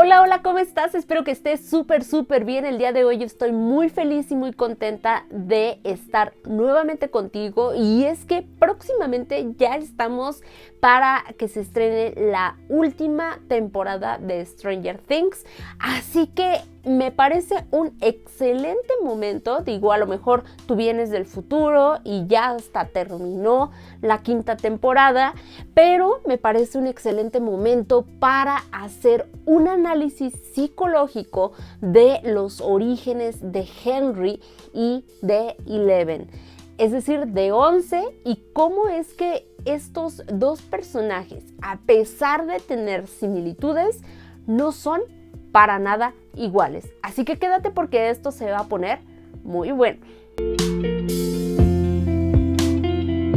Hola, hola, ¿cómo estás? Espero que estés súper bien. El día de hoy estoy muy feliz y muy contenta de estar nuevamente contigo. Y es que próximamente ya estamos para que se estrene la última temporada de Stranger Things. Así que me parece un excelente momento. Digo, a lo mejor tú vienes del futuro y ya hasta terminó la quinta temporada, pero me parece un excelente momento para hacer un análisis psicológico de los orígenes de Henry y de Eleven, es decir, de 11, y cómo es que estos dos personajes, a pesar de tener similitudes, no son para nada iguales. Así que quédate porque esto se va a poner muy bueno.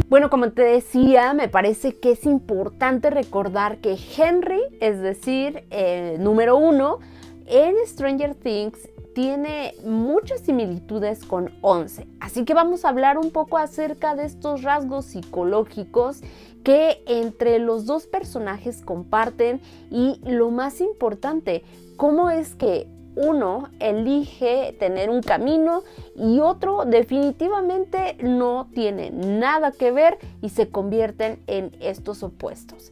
Bueno, como te decía, me parece que es importante recordar que Henry, es decir, el número 1, en Stranger Things tiene muchas similitudes con 11. Así que vamos a hablar un poco acerca de estos rasgos psicológicos que entre los dos personajes comparten y, lo más importante, cómo es que uno elige tener un camino y otro definitivamente no tiene nada que ver y se convierten en estos opuestos.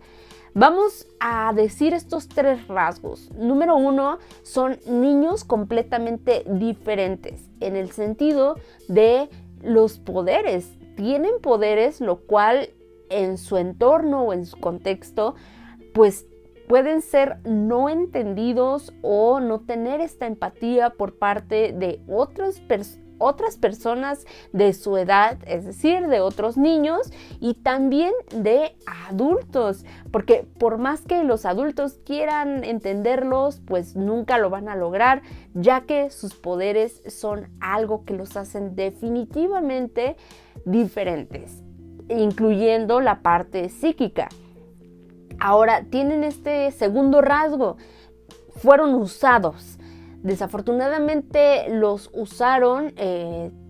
Vamos a decir estos tres rasgos. Número 1, son niños completamente diferentes en el sentido de los poderes. Tienen poderes, lo cual en su entorno o en su contexto, pues pueden ser no entendidos o no tener esta empatía por parte de otras personas de su edad, es decir, de otros niños y también de adultos, porque por más que los adultos quieran entenderlos, pues nunca lo van a lograr, ya que sus poderes son algo que los hacen definitivamente diferentes, incluyendo la parte psíquica. Ahora, tienen este segundo rasgo, fueron usados. Desafortunadamente los usaron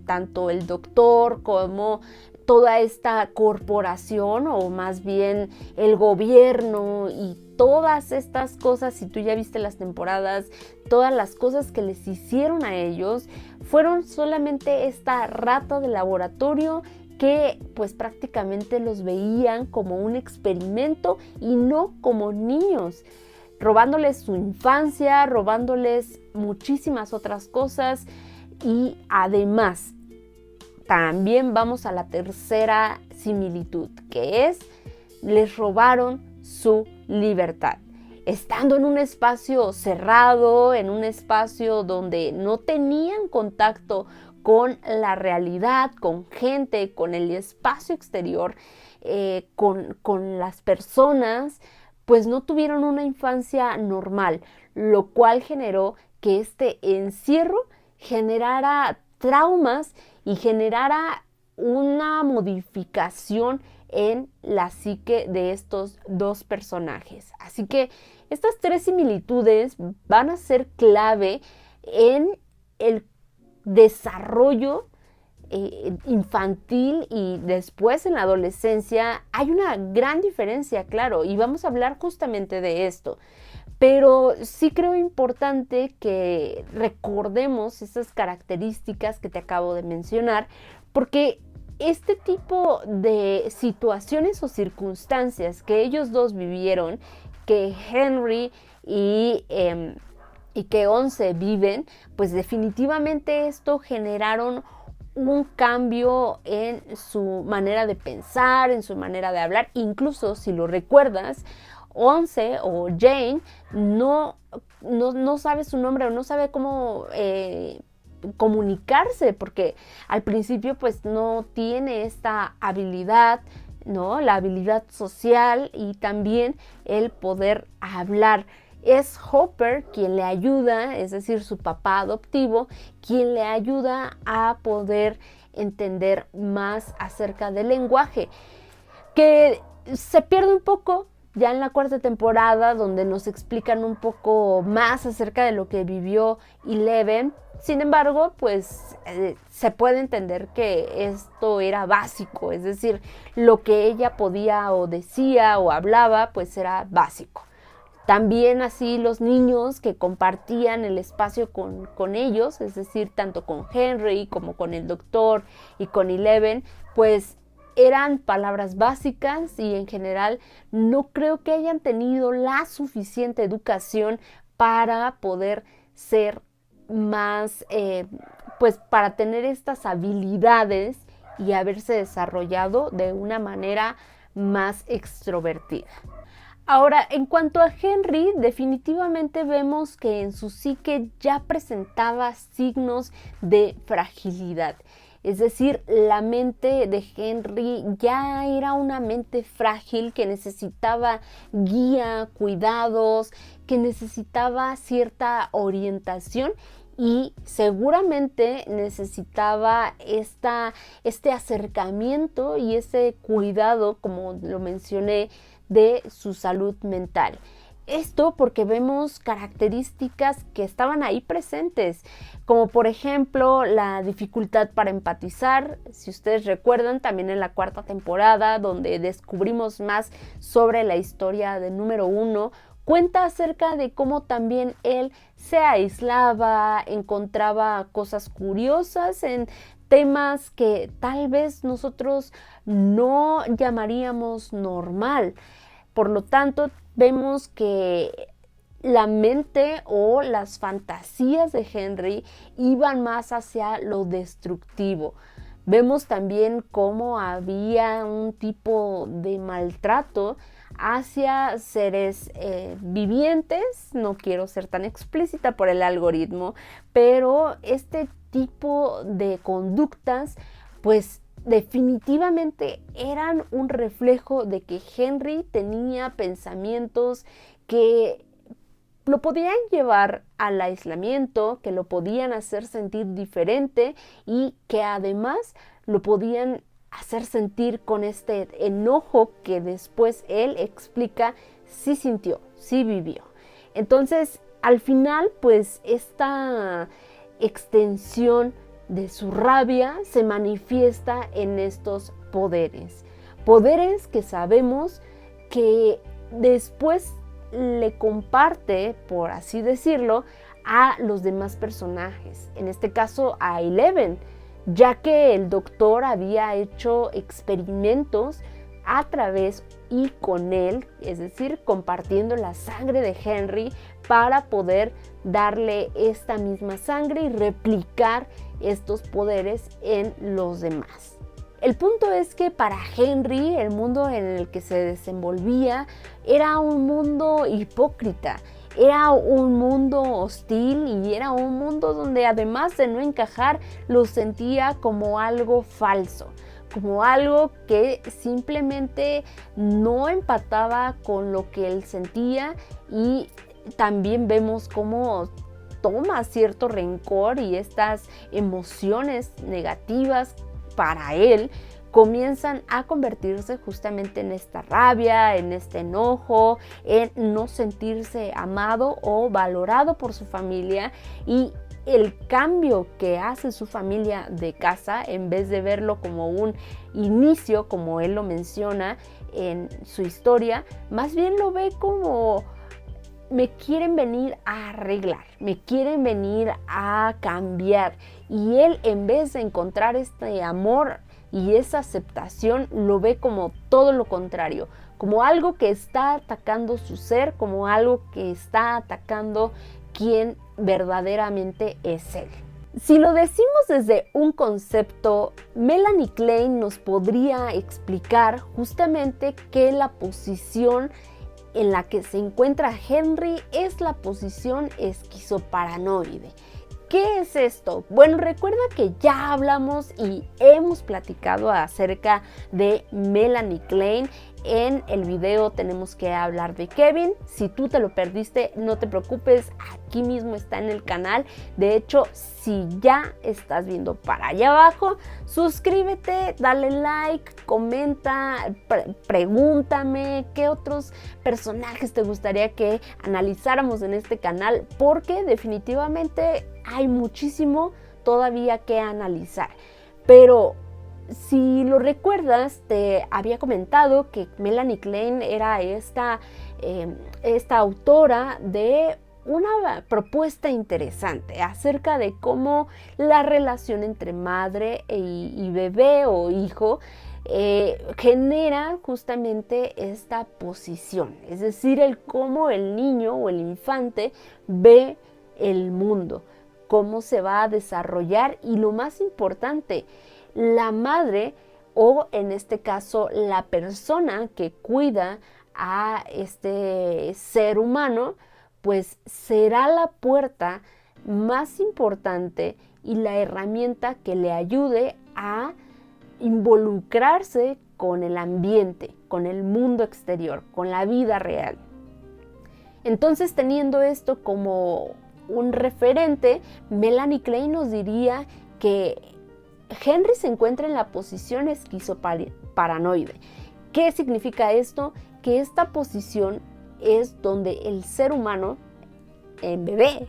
tanto el doctor como toda esta corporación, o más bien el gobierno y todas estas cosas. Si tú ya viste las temporadas, todas las cosas que les hicieron a ellos fueron solamente esta rata de laboratorio que pues prácticamente los veían como un experimento y no como niños, robándoles su infancia, robándoles muchísimas otras cosas. Y además también vamos a la tercera similitud, que es les robaron su libertad. Estando en un espacio cerrado, en un espacio donde no tenían contacto con la realidad, con gente, con el espacio exterior, con las personas, pues no tuvieron una infancia normal, lo cual generó que este encierro generara traumas y generara una modificación en la psique de estos dos personajes. Así que estas tres similitudes van a ser clave en el desarrollo infantil, y después en la adolescencia hay una gran diferencia, claro, y vamos a hablar justamente de esto. Pero sí creo importante que recordemos esas características que te acabo de mencionar, porque este tipo de situaciones o circunstancias que ellos dos vivieron, que Henry y que 11 viven, pues definitivamente esto generaron un cambio en su manera de pensar, en su manera de hablar. Incluso si lo recuerdas, 11 o Jane no sabe su nombre o no sabe cómo comunicarse, porque al principio pues no tiene esta habilidad, ¿no? La habilidad social y también el poder hablar. Es Hopper quien le ayuda, es decir, su papá adoptivo, quien le ayuda a poder entender más acerca del lenguaje, que se pierde un poco ya en la cuarta temporada, donde nos explican un poco más acerca de lo que vivió Eleven. Sin embargo, pues se puede entender que esto era básico, es decir, lo que ella podía o decía o hablaba, pues era básico. También así los niños que compartían el espacio con ellos, es decir, tanto con Henry como con el doctor y con Eleven, pues eran palabras básicas y en general no creo que hayan tenido la suficiente educación para poder ser más, pues para tener estas habilidades y haberse desarrollado de una manera más extrovertida. Ahora, en cuanto a Henry, definitivamente vemos que en su psique ya presentaba signos de fragilidad. Es decir, la mente de Henry ya era una mente frágil que necesitaba guía, cuidados, que necesitaba cierta orientación y seguramente necesitaba este acercamiento y ese cuidado, como lo mencioné, de su salud mental. Esto porque vemos características que estaban ahí presentes, como por ejemplo la dificultad para empatizar. Si ustedes recuerdan, también en la 4ª temporada, donde descubrimos más sobre la historia del número 1, cuenta acerca de cómo también él se aislaba, encontraba cosas curiosas en temas que tal vez nosotros no llamaríamos normal. Por lo tanto, vemos que la mente o las fantasías de Henry iban más hacia lo destructivo. Vemos también cómo había un tipo de maltrato hacia seres vivientes. No quiero ser tan explícita por el algoritmo, pero este tipo de conductas, pues definitivamente eran un reflejo de que Henry tenía pensamientos que lo podían llevar al aislamiento, que lo podían hacer sentir diferente y que además lo podían hacer sentir con este enojo que después él explica sí sintió, sí vivió. Entonces, al final, pues esta extensión de su rabia se manifiesta en estos poderes. Poderes que sabemos que después le comparte, por así decirlo, a los demás personajes. En este caso a Eleven, ya que el doctor había hecho experimentos a través y con él, es decir, compartiendo la sangre de Henry para poder darle esta misma sangre y replicar estos poderes en los demás. El punto es que para Henry el mundo en el que se desenvolvía era un mundo hipócrita, era un mundo hostil y era un mundo donde además de no encajar lo sentía como algo falso, como algo que simplemente no empataba con lo que él sentía y también vemos cómo toma cierto rencor y estas emociones negativas para él comienzan a convertirse justamente en esta rabia, en este enojo, en no sentirse amado o valorado por su familia y el cambio que hace su familia de casa, en vez de verlo como un inicio, como él lo menciona en su historia, más bien lo ve como me quieren venir a arreglar, me quieren venir a cambiar. Y él, en vez de encontrar este amor y esa aceptación, lo ve como todo lo contrario, como algo que está atacando su ser, como algo que está atacando quien verdaderamente es él. Si lo decimos desde un concepto, Melanie Klein nos podría explicar justamente que la posición en la que se encuentra Henry es la posición esquizoparanoide. ¿Qué es esto? Bueno, recuerda que ya hablamos y hemos platicado acerca de Melanie Klein en el video Tenemos que hablar de Kevin. Si tú te lo perdiste, no te preocupes, aquí mismo está en el canal. De hecho, si ya estás viendo para allá abajo, suscríbete, dale like, comenta, pregúntame qué otros personajes te gustaría que analizáramos en este canal, porque definitivamente hay muchísimo todavía que analizar. Pero Si lo recuerdas, te había comentado que Melanie Klein era esta autora de una propuesta interesante acerca de cómo la relación entre madre y bebé o hijo genera justamente esta posición, es decir, el cómo el niño o el infante ve el mundo, cómo se va a desarrollar y lo más importante, la madre o en este caso la persona que cuida a este ser humano, pues será la puerta más importante y la herramienta que le ayude a involucrarse con el ambiente, con el mundo exterior, con la vida real. Entonces, teniendo esto como un referente, Melanie Klein nos diría que Henry se encuentra en la posición esquizoparanoide. ¿Qué significa esto? Que esta posición es donde el ser humano, el bebé,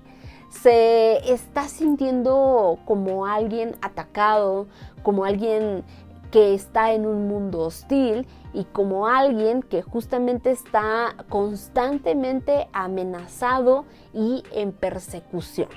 se está sintiendo como alguien atacado, como alguien que está en un mundo hostil y como alguien que justamente está constantemente amenazado y en persecución.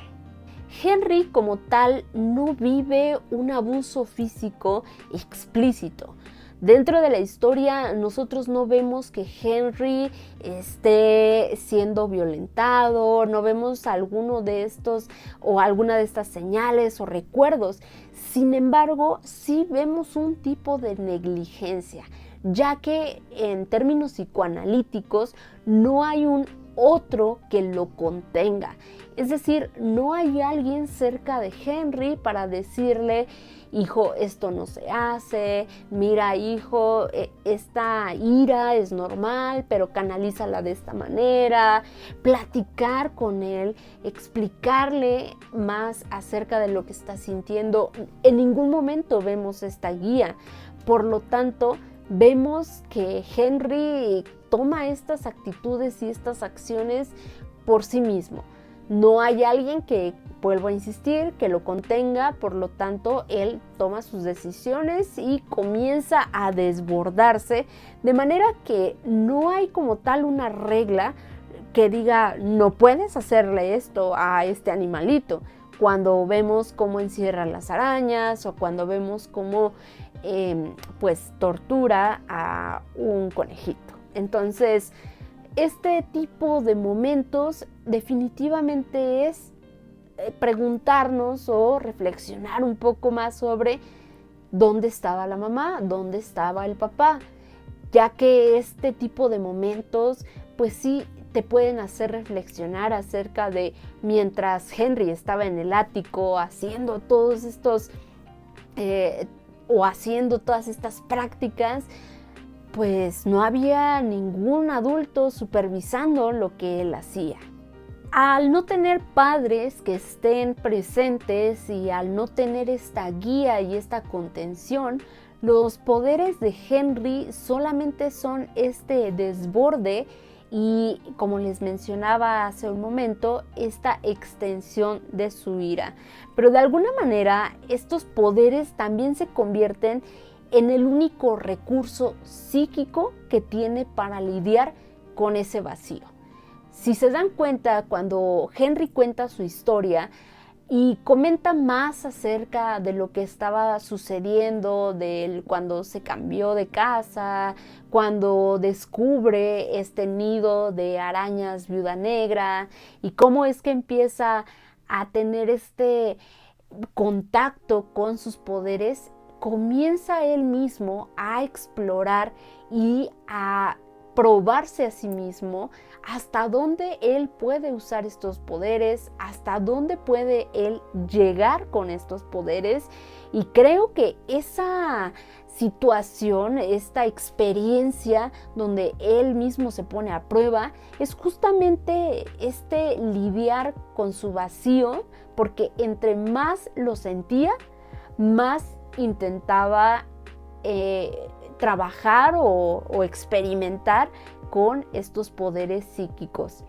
Henry como tal no vive un abuso físico explícito. Dentro de la historia nosotros no vemos que Henry esté siendo violentado, no vemos alguno de estos o alguna de estas señales o recuerdos. Sin embargo, sí vemos un tipo de negligencia, ya que en términos psicoanalíticos no hay un otro que lo contenga. Es decir, no hay alguien cerca de Henry para decirle: hijo, esto no se hace, mira, hijo, esta ira es normal, pero canalízala de esta manera, platicar con él, explicarle más acerca de lo que está sintiendo. En ningún momento vemos esta guía, por lo tanto, vemos que Henry toma estas actitudes y estas acciones por sí mismo. No hay alguien que, vuelvo a insistir, que lo contenga, por lo tanto, él toma sus decisiones y comienza a desbordarse, de manera que no hay como tal una regla que diga: no puedes hacerle esto a este animalito. Cuando vemos cómo encierra las arañas o cuando vemos cómo pues tortura a un conejito. Entonces, este tipo de momentos definitivamente es preguntarnos o reflexionar un poco más sobre dónde estaba la mamá, dónde estaba el papá, ya que este tipo de momentos pues sí te pueden hacer reflexionar acerca de mientras Henry estaba en el ático haciendo todos estos haciendo todas estas prácticas, pues no había ningún adulto supervisando lo que él hacía. Al no tener padres que estén presentes y al no tener esta guía y esta contención, los poderes de Henry solamente son este desborde y, como les mencionaba hace un momento, esta extensión de su ira. Pero de alguna manera estos poderes también se convierten en el único recurso psíquico que tiene para lidiar con ese vacío. Si se dan cuenta, cuando Henry cuenta su historia y comenta más acerca de lo que estaba sucediendo, de cuando se cambió de casa, cuando descubre este nido de arañas viuda negra y cómo es que empieza a tener este contacto con sus poderes, comienza él mismo a explorar y a probarse a sí mismo hasta dónde él puede usar estos poderes, hasta dónde puede él llegar con estos poderes. Y creo que esa situación, esta experiencia donde él mismo se pone a prueba, es justamente este lidiar con su vacío, porque entre más lo sentía, más intentaba trabajar o experimentar con estos poderes psíquicos.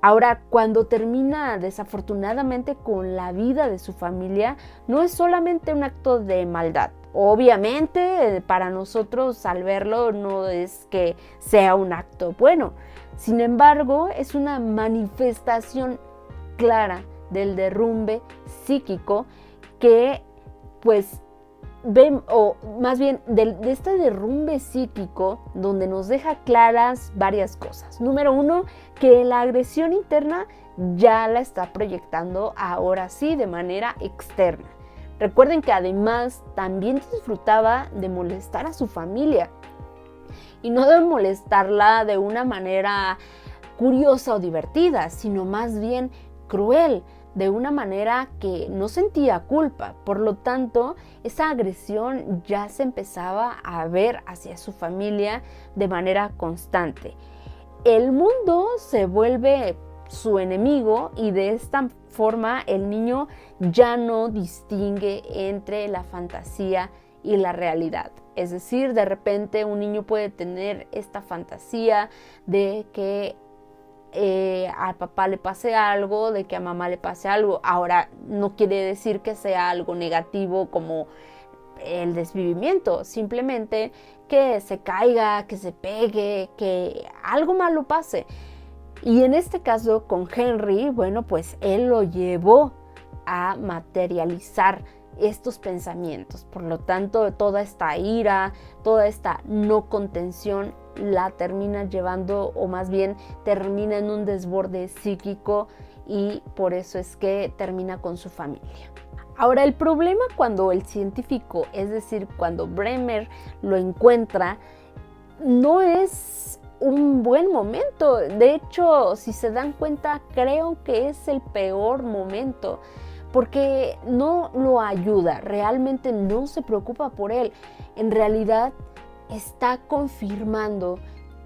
Ahora, cuando termina desafortunadamente con la vida de su familia, no es solamente un acto de maldad, Obviamente, para nosotros al verlo no es que sea un acto bueno. Sin embargo, es una manifestación clara del derrumbe psíquico que pues ven, o más bien de este derrumbe psíquico donde nos deja claras varias cosas. Número uno, que la agresión interna ya la está proyectando ahora sí de manera externa. Recuerden que además también disfrutaba de molestar a su familia y no de molestarla de una manera curiosa o divertida, sino más bien cruel, de una manera que no sentía culpa. Por lo tanto, esa agresión ya se empezaba a ver hacia su familia de manera constante. El mundo se vuelve su enemigo y de esta forma el niño ya no distingue entre la fantasía y la realidad. Es decir, de repente un niño puede tener esta fantasía de que a papá le pase algo, de que a mamá le pase algo. Ahora, no quiere decir que sea algo negativo como el desvivimiento, simplemente que se caiga, que se pegue, que algo malo pase. Y en este caso con Henry, bueno, pues él lo llevó a materializar estos pensamientos. Por lo tanto, toda esta ira, toda esta no contención la termina llevando, o más bien termina en un desborde psíquico, y por eso es que termina con su familia. Ahora, el problema cuando el científico, es decir, cuando Bremer lo encuentra, no es un buen momento. De hecho, si se dan cuenta, creo que es el peor momento, porque no lo ayuda, realmente no se preocupa por él. En realidad está confirmando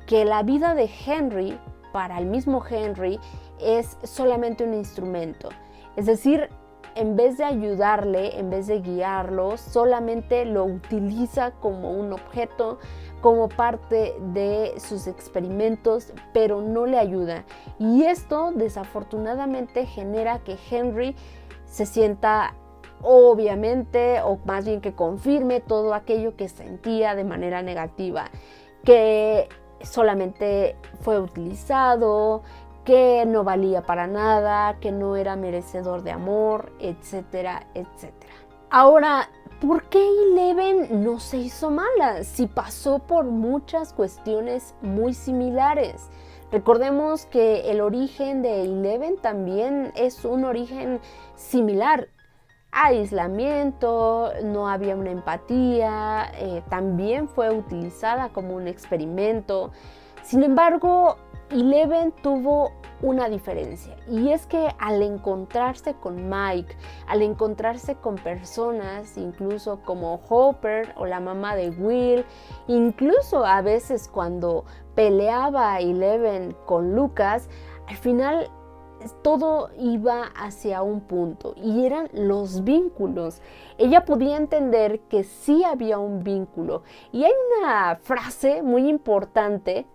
que la vida de Henry, para el mismo Henry, es solamente un instrumento. Es decir, en vez de ayudarle, en vez de guiarlo, solamente lo utiliza como un objeto, como parte de sus experimentos, pero no le ayuda. Y esto desafortunadamente genera que Henry se sienta, obviamente, o más bien que confirme todo aquello que sentía de manera negativa, que solamente fue utilizado, que no valía para nada, que no era merecedor de amor, etcétera, etcétera. Ahora, ¿por qué Eleven no se hizo mala si pasó por muchas cuestiones muy similares? Recordemos que el origen de Eleven también es un origen similar. Aislamiento, no había una empatía, también fue utilizada como un experimento. Sin embargo, Eleven tuvo una diferencia, y es que al encontrarse con Mike, al encontrarse con personas incluso como Hopper o la mamá de Will, incluso a veces cuando peleaba Eleven con Lucas, al final todo iba hacia un punto, y eran los vínculos. Ella podía entender que sí había un vínculo, y hay una frase muy importante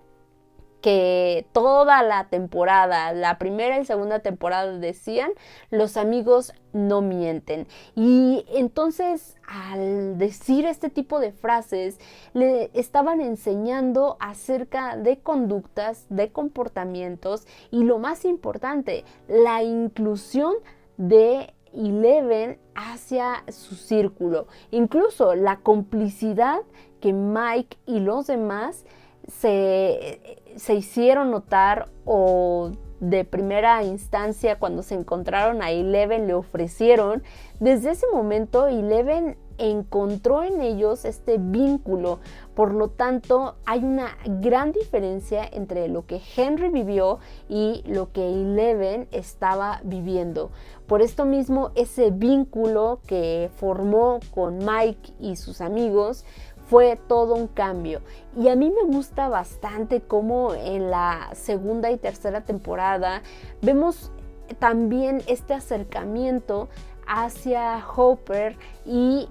que toda la temporada, la primera y segunda temporada, decían: los amigos no mienten. Y entonces, al decir este tipo de frases, le estaban enseñando acerca de conductas, de comportamientos, y lo más importante, la inclusión de Eleven hacia su círculo. Incluso la complicidad que Mike y los demás se hicieron notar, o de primera instancia cuando se encontraron a Eleven le ofrecieron. Desde ese momento Eleven encontró en ellos este vínculo. Por lo tanto, hay una gran diferencia entre lo que Henry vivió y lo que Eleven estaba viviendo. Por esto mismo, ese vínculo que formó con Mike y sus amigos fue todo un cambio. Y a mí me gusta bastante cómo en la segunda y tercera temporada vemos también este acercamiento hacia Hopper, y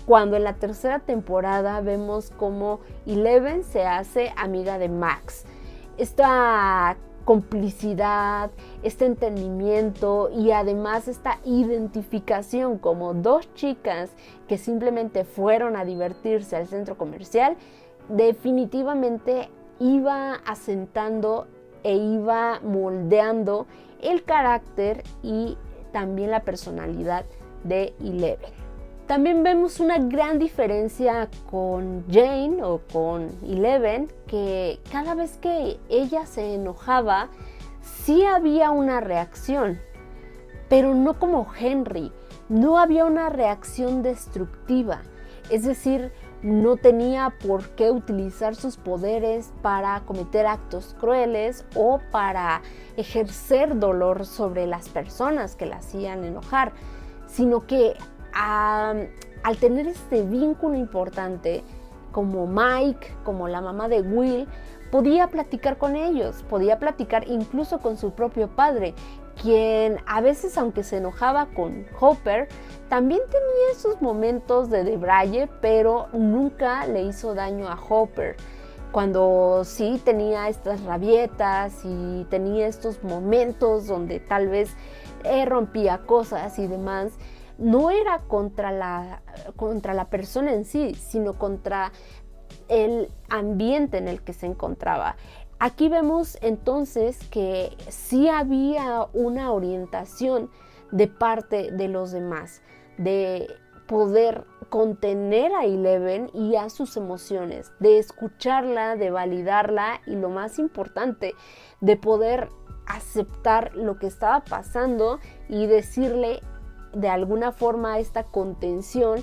cuando en la tercera temporada vemos cómo Eleven se hace amiga de Max. Esta complicidad, este entendimiento y además esta identificación como dos chicas que simplemente fueron a divertirse al centro comercial, definitivamente iba asentando e iba moldeando el carácter y también la personalidad de Eleven. También vemos una gran diferencia con Jane o con Eleven, que cada vez que ella se enojaba, sí había una reacción, pero no como Henry, no había una reacción destructiva, es decir, no tenía por qué utilizar sus poderes para cometer actos crueles o para ejercer dolor sobre las personas que la hacían enojar, sino que al tener este vínculo importante, como Mike, como la mamá de Will, podía platicar con ellos, podía platicar incluso con su propio padre, quien a veces, aunque se enojaba con Hopper, también tenía esos momentos de debraye, pero nunca le hizo daño a Hopper. Cuando sí tenía estas rabietas y tenía estos momentos donde tal vez rompía cosas y demás, no era contra la persona en sí, sino contra el ambiente en el que se encontraba. Aquí vemos entonces que sí había una orientación de parte de los demás, de poder contener a Eleven y a sus emociones, de escucharla, de validarla y lo más importante, de poder aceptar lo que estaba pasando y decirle de alguna forma esta contención,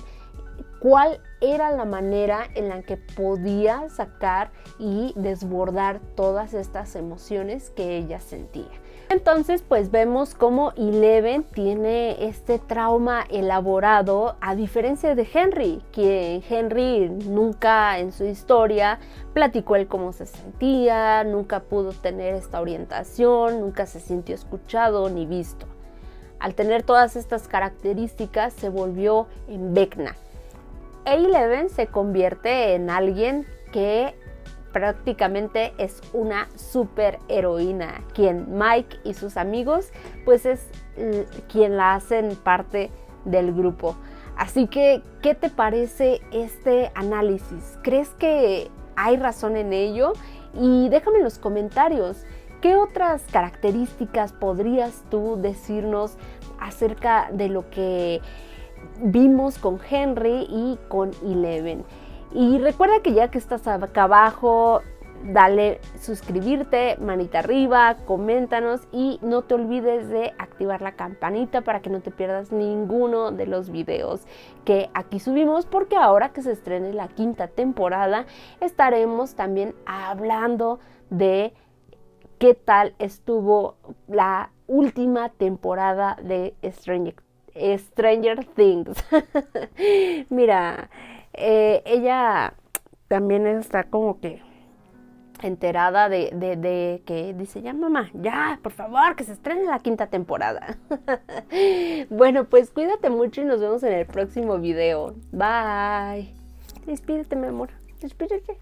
cuál era la manera en la que podía sacar y desbordar todas estas emociones que ella sentía. Entonces pues vemos cómo Eleven tiene este trauma elaborado, a diferencia de Henry, que Henry nunca en su historia platicó él cómo se sentía, nunca pudo tener esta orientación, nunca se sintió escuchado ni visto. Al tener todas estas características se volvió en Vecna. Eleven se convierte en alguien que prácticamente es una superheroína, quien Mike y sus amigos pues es quien la hacen parte del grupo. Así que, ¿qué te parece este análisis? ¿Crees que hay razón en ello? Y déjame en los comentarios, ¿qué otras características podrías tú decirnos acerca de lo que vimos con Henry y con Eleven? Y recuerda que ya que estás acá abajo, dale suscribirte, manita arriba, coméntanos y no te olvides de activar la campanita para que no te pierdas ninguno de los videos que aquí subimos, porque ahora que se estrene la 5ª temporada estaremos también hablando de qué tal estuvo la última temporada de Stranger Things. Mira, ella también está como que enterada de que dice, ya mamá, ya, por favor, que se estrene la 5ª temporada. Bueno, pues cuídate mucho y nos vemos en el próximo video. Bye. Despídete, mi amor. Despídete.